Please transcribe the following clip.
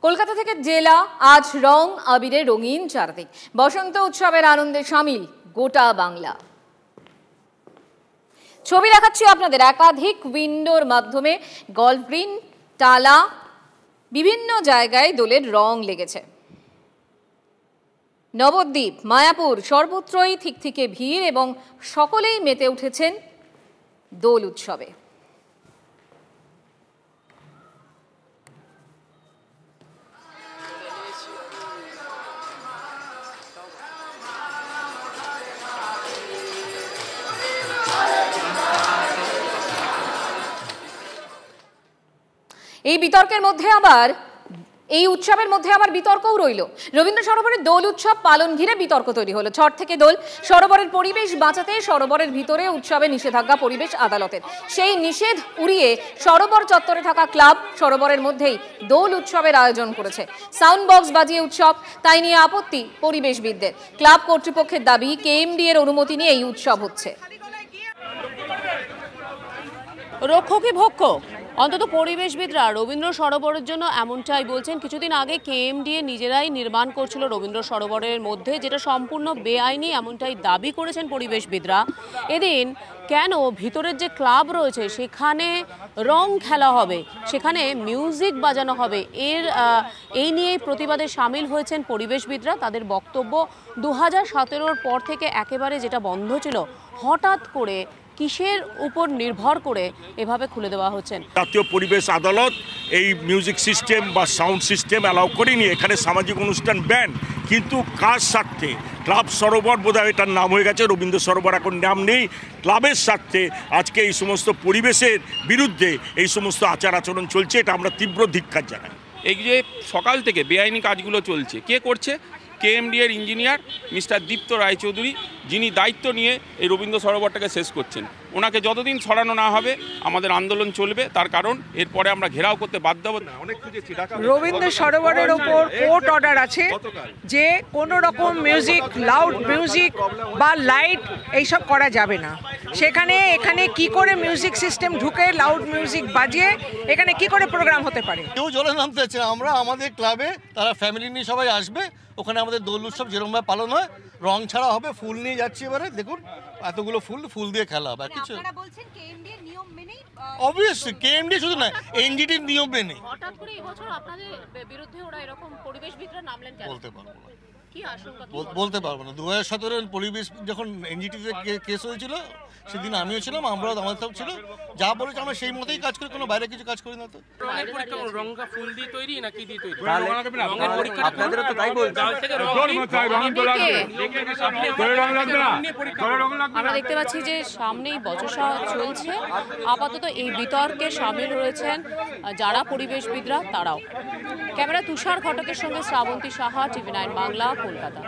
কলকাতা থেকে জেলা আজ রং আবিরে রঙিন চারদিক। বসন্ত উৎসবের আনন্দে শামিল গোটা বাংলা। ছবি দেখাচ্ছি আপনাদের একাধিক উইন্ডোর মাধ্যমে। গল্ফ গ্রিন, টালা, বিভিন্ন জায়গায় দোলের রং লেগেছে। নবদ্বীপ, মায়াপুর সর্বত্রই থিকথিকে ভিড় এবং সকলেই মেতে উঠেছেন দোল উৎসবে। এই বিতর্কের মধ্যে আবার এই উৎসবের মধ্যে আবার বিতর্কও রইল। রবীন্দ্র সরোবরের দোল উৎসব পালন ঘিরে বিতর্ক তৈরি হলো। ছট থেকে দোল, সরোবরের পরিবেশ বাঁচাতে সরোবরের ভিতরে উৎসবে নিষেধাজ্ঞা পরিবেশ আদালতের। সেই নিষেধ উড়িয়ে সরোবর চত্বরে থাকা ক্লাব সরোবরের মধ্যেই দোল উৎসবের আয়োজন করেছে। সাউন্ড বক্স বাজিয়ে উৎসব, তাই নিয়ে আপত্তি পরিবেশবিদদের। ক্লাব কর্তৃপক্ষের দাবি, কেএমডি এর অনুমতি নিয়ে এই উৎসব হচ্ছে। রক্ষকই ভক্ষ, অন্তত পরিবেশবিদরা রবীন্দ্র সরোবরের জন্য এমনটাই বলছেন। কিছুদিন আগে কেএমডিএ নিজেরাই নির্মাণ করছিল রবীন্দ্র সরোবরের মধ্যে, যেটা সম্পূর্ণ বেআইনি, এমনটাই দাবি করেছেন পরিবেশবিদরা। এদিন কেন ভিতরের যে ক্লাব রয়েছে সেখানে রং খেলা হবে, সেখানে মিউজিক বাজানো হবে, এই নিয়ে প্রতিবাদে সামিল হয়েছেন পরিবেশবিদরা। তাদের বক্তব্য, 2017 পর থেকে একেবারে যেটা বন্ধ ছিল, হঠাৎ করে কিসের উপর নির্ভর করে এভাবে খুলে দেওয়া হচ্ছে? জাতীয় পরিবেশ আদালত এই মিউজিক সিস্টেম বা সাউন্ড সিস্টেম অ্যালাউ করেনি। এখানে সামাজিক অনুষ্ঠান ব্যান, কিন্তু কার স্বার্থে? ক্লাব সরোবর বোধহয় এটার নাম হয়ে গেছে, রবীন্দ্র সরোবর এখন নাম নেই। ক্লাবের স্বার্থে আজকে এই সমস্ত পরিবেশের বিরুদ্ধে এই সমস্ত আচার আচরণ চলছে, এটা আমরা তীব্র ধিক্কার জানাই। এই যে সকাল থেকে বেআইনি কাজগুলো চলছে, কে করছে? কেএমডি এর ইঞ্জিনিয়ার মিস্টার দীপ্ত রায়চৌধুরী, যিনি দায়িত্ব নিয়ে এই রবীন্দ্র সরোবরটাকে শেষ করছেন। ওনাকে যতদিন সরানো না হবে আমাদের আন্দোলন চলবে। তার কারণ এরপরে আমরা ঘেরাও করতে বাধ্য হব। রবীন্দ্র সরোবরের ওপর কোর্ট অর্ডার আছে যে কোনো রকম মিউজিক, লাউড মিউজিক বা লাইট এইসব করা যাবে না। এখানে কি করে মিউজিক সিস্টেম ঢুকে লাউড মিউজিক বাজিয়ে এখানে কি করে প্রোগ্রাম হতে পারে? কেউ জলে নামতে চায়, আমরা আমাদের ক্লাবে তারা ফ্যামিলি নিয়ে সবাই আসবে। ওখানে আমাদের দোল উৎসব যেরকমভাবে পালন হয়, রং ছাড়া হবে। ফুল নিয়ে যাচ্ছি, এবারে দেখুন এতগুলো ফুল দিয়ে খেলা হবে। আর কিছু অবভিয়াসলি কেএমডি শুধু না, এনজিটির নিয়ম মেনে। হঠাৎ করে এবছর আপনাদের বিরুদ্ধে ওরা এরকম পরিবেশবিদরা নামলেন কেন? বলতে পারবো না, কি আশঙ্কা? বলতে পারবো না। 2017 পরিবেশ যখন এনজিটিতে কেস হয়েছিল, সেদিন আমিও ছিলাম, আমরাও আমাদের সব ছিল। যা বলেছে আমরা সেই মতেই কাজ করি, কোনো বাইরে কিছু কাজ করি না। তো রঙের পরীক্ষা, রংটা ফুল দিয়ে তৈরি নাকি দিয়ে তৈরি? রঙের পরীক্ষা আপনাদের তো তাই বলছে। আমরা দেখতে পাচ্ছি যে সামনেই বচসা চলছে। আপাতত এই বিতর্কে সামিল রয়েছেন যারা পরিবেশবিদরা, তারাও। ক্যামেরা তুষার ঘটকের সঙ্গে শ্রাবন্তী সাহা, TV9 বাংলা, কলকাতা।